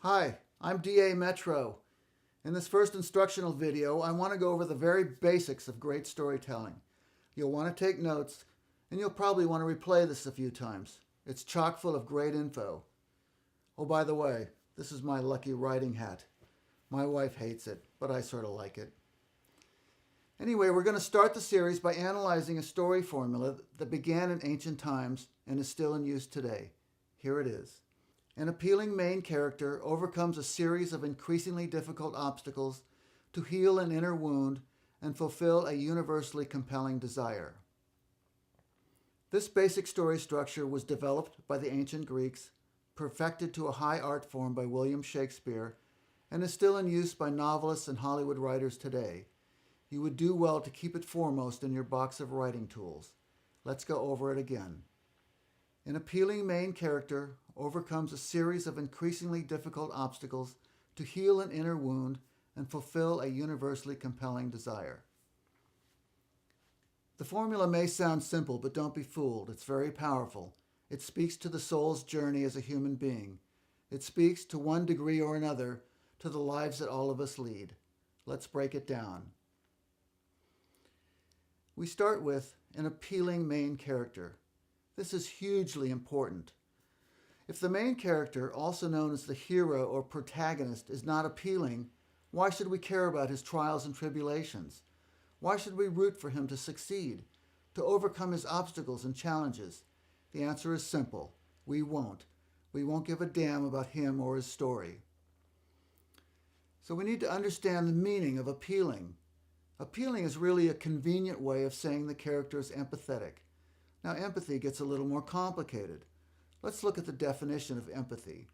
Hi, I'm DA Metrov. In this first instructional video, I want to go over the very basics of great storytelling. You'll want to take notes, and you'll probably want to replay this a few times. It's chock full of great info. Oh, by the way, this is my lucky writing hat. My wife hates it, but I sort of like it. Anyway, we're going to start the series by analyzing a story formula that began in ancient times and is still in use today. Here it is. An appealing main character overcomes a series of increasingly difficult obstacles to heal an inner wound and fulfill a universally compelling desire. This basic story structure was developed by the ancient Greeks, perfected to a high art form by William Shakespeare, and is still in use by novelists and Hollywood writers today. You would do well to keep it foremost in your box of writing tools. Let's go over it again. An appealing main character overcomes a series of increasingly difficult obstacles to heal an inner wound and fulfill a universally compelling desire. The formula may sound simple, but don't be fooled. It's very powerful. It speaks to the soul's journey as a human being. It speaks, to one degree or another, to the lives that all of us lead. Let's break it down. We start with an appealing main character. This is hugely important. If the main character, also known as the hero or protagonist, is not appealing, why should we care about his trials and tribulations? Why should we root for him to succeed, to overcome his obstacles and challenges? The answer is simple. We won't. We won't give a damn about him or his story. So we need to understand the meaning of appealing. Appealing is really a convenient way of saying the character is empathetic. Now, empathy gets a little more complicated. Let's look at the definition of empathy.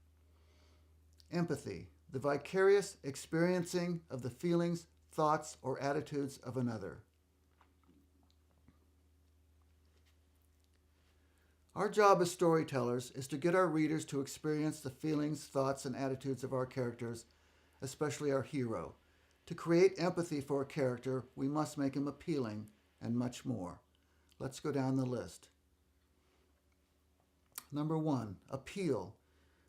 Empathy, the vicarious experiencing of the feelings, thoughts, or attitudes of another. Our job as storytellers is to get our readers to experience the feelings, thoughts, and attitudes of our characters, especially our hero. To create empathy for a character, we must make him appealing, and much more. Let's go down the list. Number 1, appeal.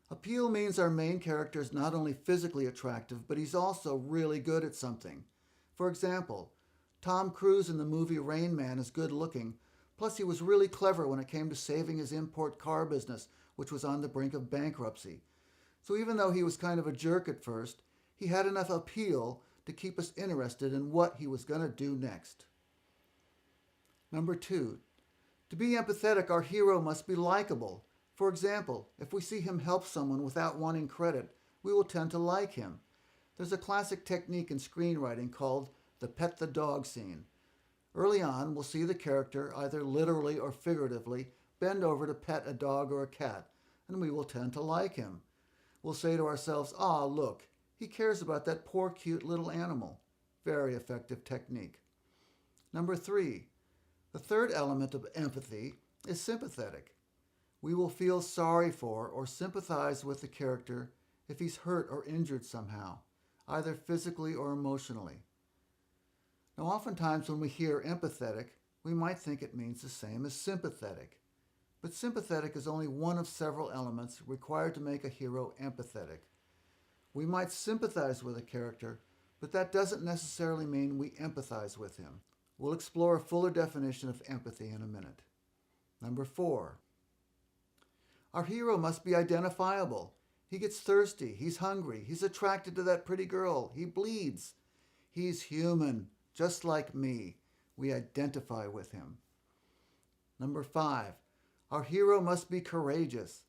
Appeal means our main character is not only physically attractive, but he's also really good at something. For example, Tom Cruise in the movie Rain Man is good looking, plus he was really clever when it came to saving his import car business, which was on the brink of bankruptcy. So even though he was kind of a jerk at first, he had enough appeal to keep us interested in what he was going to do next. Number 2, to be empathetic, our hero must be likable. For example, if we see him help someone without wanting credit, we will tend to like him. There's a classic technique in screenwriting called the pet the dog scene. Early on, we'll see the character, either literally or figuratively, bend over to pet a dog or a cat, and we will tend to like him. We'll say to ourselves, "Ah, look, he cares about that poor cute little animal." Very effective technique. Number 3, the third element of empathy is sympathetic. We will feel sorry for or sympathize with the character if he's hurt or injured somehow, either physically or emotionally. Now, oftentimes when we hear empathetic, we might think it means the same as sympathetic. But sympathetic is only one of several elements required to make a hero empathetic. We might sympathize with a character, but that doesn't necessarily mean we empathize with him. We'll explore a fuller definition of empathy in a minute. Number 4, our hero must be identifiable. He gets thirsty, he's hungry, he's attracted to that pretty girl, he bleeds. He's human, just like me. We identify with him. Number 5, our hero must be courageous.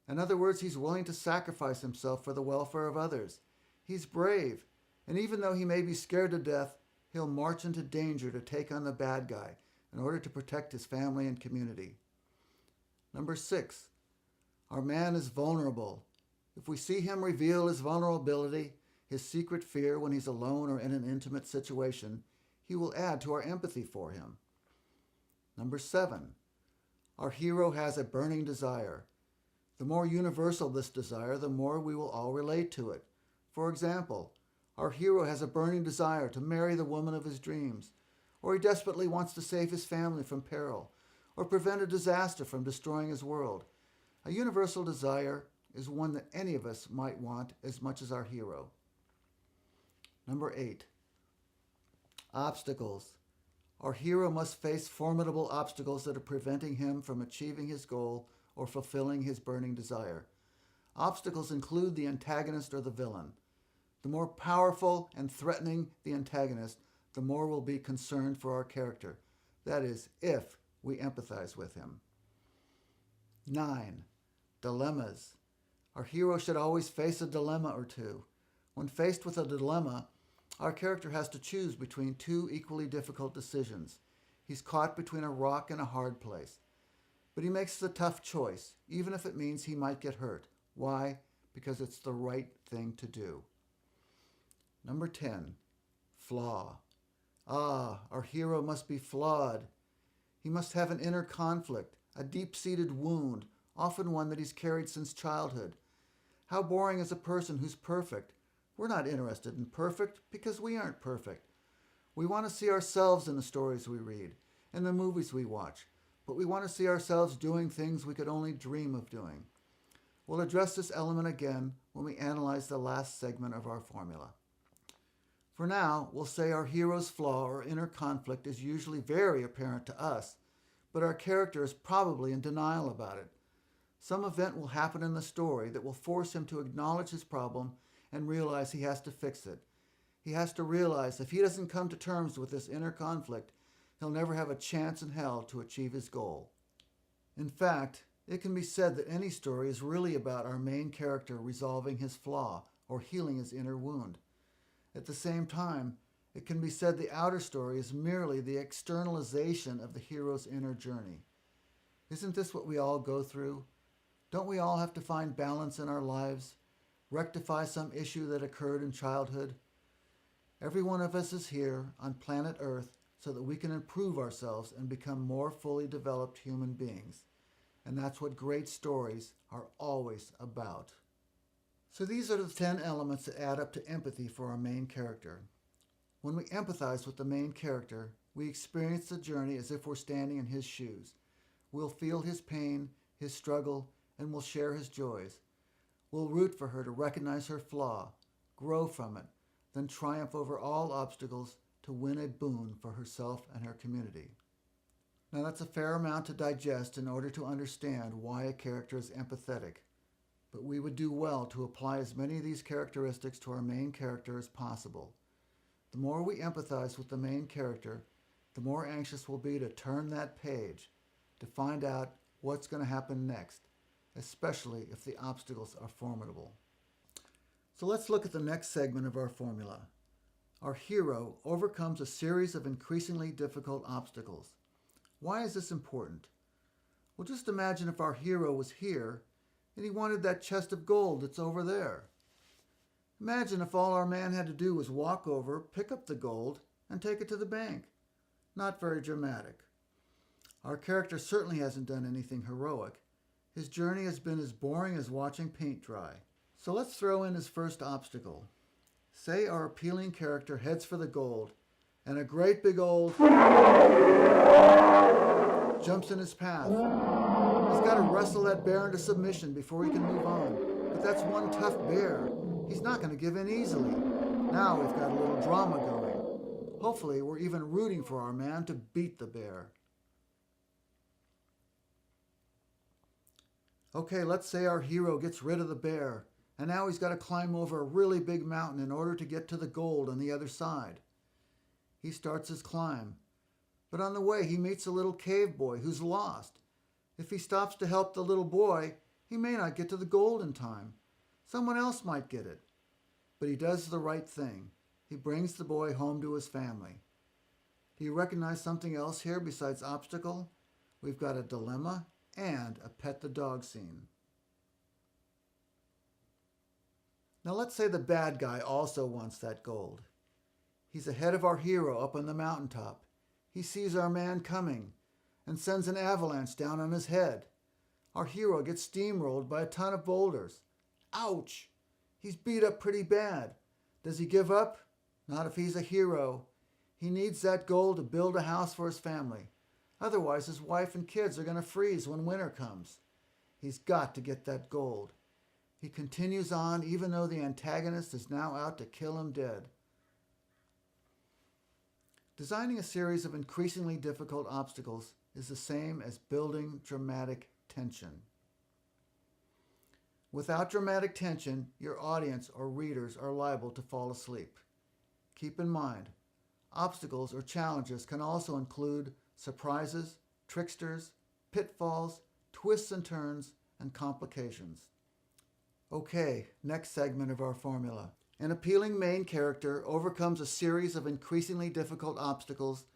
In other words, he's willing to sacrifice himself for the welfare of others. He's brave, and even though he may be scared to death, he'll march into danger to take on the bad guy in order to protect his family and community. Number 6, our man is vulnerable. If we see him reveal his vulnerability, his secret fear when he's alone or in an intimate situation, he will add to our empathy for him. Number 7, our hero has a burning desire. The more universal this desire, the more we will all relate to it. For example, our hero has a burning desire to marry the woman of his dreams, or he desperately wants to save his family from peril, or prevent a disaster from destroying his world. A universal desire is one that any of us might want as much as our hero. Number 8. Obstacles. Our hero must face formidable obstacles that are preventing him from achieving his goal or fulfilling his burning desire. Obstacles include the antagonist or the villain. The more powerful and threatening the antagonist, the more we'll be concerned for our character. That is, if we empathize with him. 9. Dilemmas. Our hero should always face a dilemma or two. When faced with a dilemma, our character has to choose between two equally difficult decisions. He's caught between a rock and a hard place. But he makes the tough choice, even if it means he might get hurt. Why? Because it's the right thing to do. Number 10. Flaw. Our hero must be flawed. He must have an inner conflict, a deep-seated wound, often one that he's carried since childhood. How boring is a person who's perfect? We're not interested in perfect because we aren't perfect. We want to see ourselves in the stories we read, in the movies we watch, but we want to see ourselves doing things we could only dream of doing. We'll address this element again when we analyze the last segment of our formula. For now, we'll say our hero's flaw or inner conflict is usually very apparent to us, but our character is probably in denial about it. Some event will happen in the story that will force him to acknowledge his problem and realize he has to fix it. He has to realize if he doesn't come to terms with this inner conflict, he'll never have a chance in hell to achieve his goal. In fact, it can be said that any story is really about our main character resolving his flaw or healing his inner wound. At the same time, it can be said the outer story is merely the externalization of the hero's inner journey. Isn't this what we all go through? Don't we all have to find balance in our lives? Rectify some issue that occurred in childhood? Every one of us is here on planet Earth so that we can improve ourselves and become more fully developed human beings. And that's what great stories are always about. So these are the 10 elements that add up to empathy for our main character. When we empathize with the main character, we experience the journey as if we're standing in his shoes. We'll feel his pain, his struggle, and we'll share his joys. We'll root for her to recognize her flaw, grow from it, then triumph over all obstacles to win a boon for herself and her community. Now that's a fair amount to digest in order to understand why a character is empathetic. But we would do well to apply as many of these characteristics to our main character as possible. The more we empathize with the main character, the more anxious we'll be to turn that page, to find out what's going to happen next, especially if the obstacles are formidable. So let's look at the next segment of our formula. Our hero overcomes a series of increasingly difficult obstacles. Why is this important? Well, just imagine if our hero was here and he wanted that chest of gold that's over there. Imagine if all our man had to do was walk over, pick up the gold, and take it to the bank. Not very dramatic. Our character certainly hasn't done anything heroic. His journey has been as boring as watching paint dry. So let's throw in his first obstacle. Say our appealing character heads for the gold, and a great big old jumps in his path. He's got to wrestle that bear into submission before he can move on. But that's one tough bear. He's not going to give in easily. Now we've got a little drama going. Hopefully we're even rooting for our man to beat the bear. Okay, let's say our hero gets rid of the bear, and now he's got to climb over a really big mountain in order to get to the gold on the other side. He starts his climb, but on the way he meets a little cave boy who's lost. If he stops to help the little boy, he may not get to the gold in time. Someone else might get it. But he does the right thing. He brings the boy home to his family. Do you recognize something else here besides obstacle? We've got a dilemma and a pet the dog scene. Now let's say the bad guy also wants that gold. He's ahead of our hero up on the mountaintop. He sees our man coming and sends an avalanche down on his head. Our hero gets steamrolled by a ton of boulders. Ouch! He's beat up pretty bad. Does he give up? Not if he's a hero. He needs that gold to build a house for his family. Otherwise, his wife and kids are going to freeze when winter comes. He's got to get that gold. He continues on even though the antagonist is now out to kill him dead. Designing a series of increasingly difficult obstacles is the same as building dramatic tension. Without dramatic tension, your audience or readers are liable to fall asleep. Keep in mind, obstacles or challenges can also include surprises, tricksters, pitfalls, twists and turns, and complications. Okay, next segment of our formula. An appealing main character overcomes a series of increasingly difficult obstacles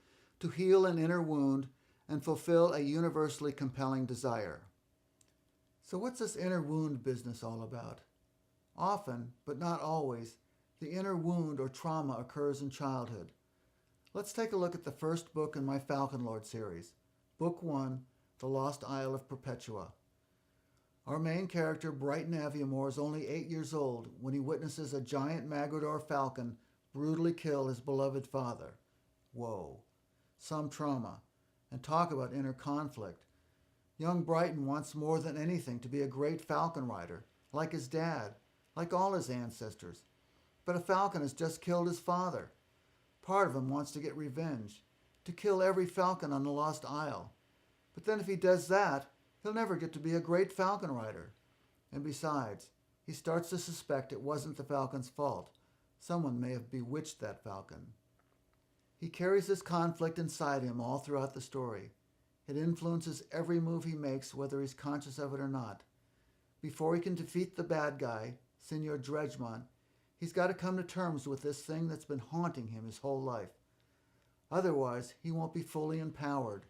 to heal an inner wound and fulfill a universally compelling desire. So what's this inner wound business all about? Often, but not always, the inner wound or trauma occurs in childhood. Let's take a look at the first book in my Falcon Lord series, Book 1, The Lost Isle of Perpetua. Our main character, Brighton Aviemore, is only 8 years old when he witnesses a giant Magrador falcon brutally kill his beloved father. Whoa, some trauma. And talk about inner conflict. Young Brighton wants more than anything to be a great falcon rider, like his dad, like all his ancestors. But a falcon has just killed his father. Part of him wants to get revenge, to kill every falcon on the Lost Isle. But then if he does that, he'll never get to be a great falcon rider. And besides, he starts to suspect it wasn't the falcon's fault. Someone may have bewitched that falcon. He carries this conflict inside him all throughout the story. It influences every move he makes, whether he's conscious of it or not. Before he can defeat the bad guy, Senor Dredgemont, he's got to come to terms with this thing that's been haunting him his whole life. Otherwise, he won't be fully empowered.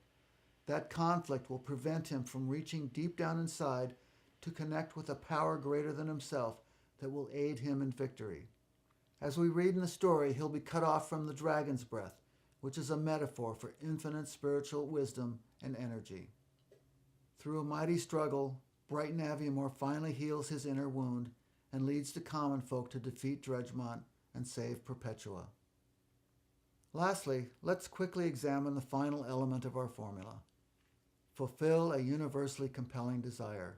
That conflict will prevent him from reaching deep down inside to connect with a power greater than himself that will aid him in victory. As we read in the story, he'll be cut off from the dragon's breath, which is a metaphor for infinite spiritual wisdom and energy. Through a mighty struggle, Brighton Aviemore finally heals his inner wound and leads the common folk to defeat Dredgemont and save Perpetua. Lastly, let's quickly examine the final element of our formula. Fulfill a universally compelling desire.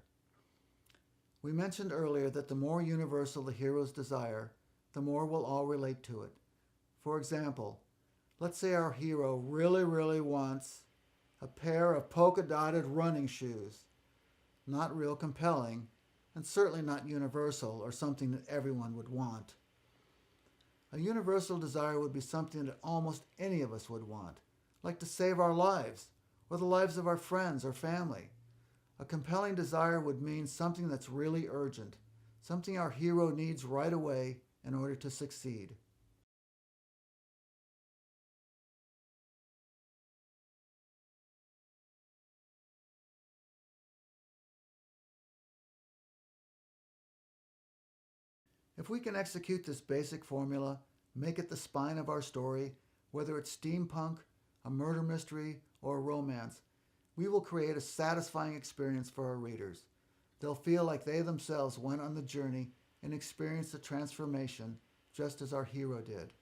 We mentioned earlier that the more universal the hero's desire, the more we'll all relate to it. For example, let's say our hero really wants a pair of polka-dotted running shoes. Not real compelling, and certainly not universal or something that everyone would want. A universal desire would be something that almost any of us would want, like to save our lives, or the lives of our friends or family. A compelling desire would mean something that's really urgent, something our hero needs right away in order to succeed. If we can execute this basic formula, make it the spine of our story, whether it's steampunk, a murder mystery, or a romance, we will create a satisfying experience for our readers. They'll feel like they themselves went on the journey and experienced the transformation just as our hero did.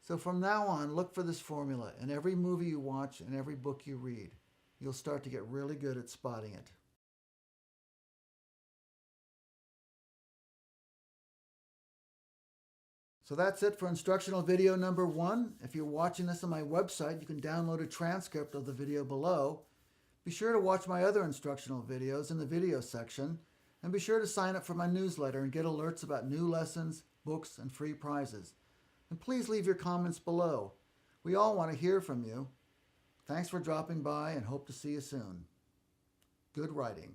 So from now on, look for this formula in every movie you watch and every book you read. You'll start to get really good at spotting it. So that's it for instructional video number 1. If you're watching this on my website, you can download a transcript of the video below. Be sure to watch my other instructional videos in the video section, and be sure to sign up for my newsletter and get alerts about new lessons, books, and free prizes. And please leave your comments below. We all want to hear from you. Thanks for dropping by and hope to see you soon. Good writing.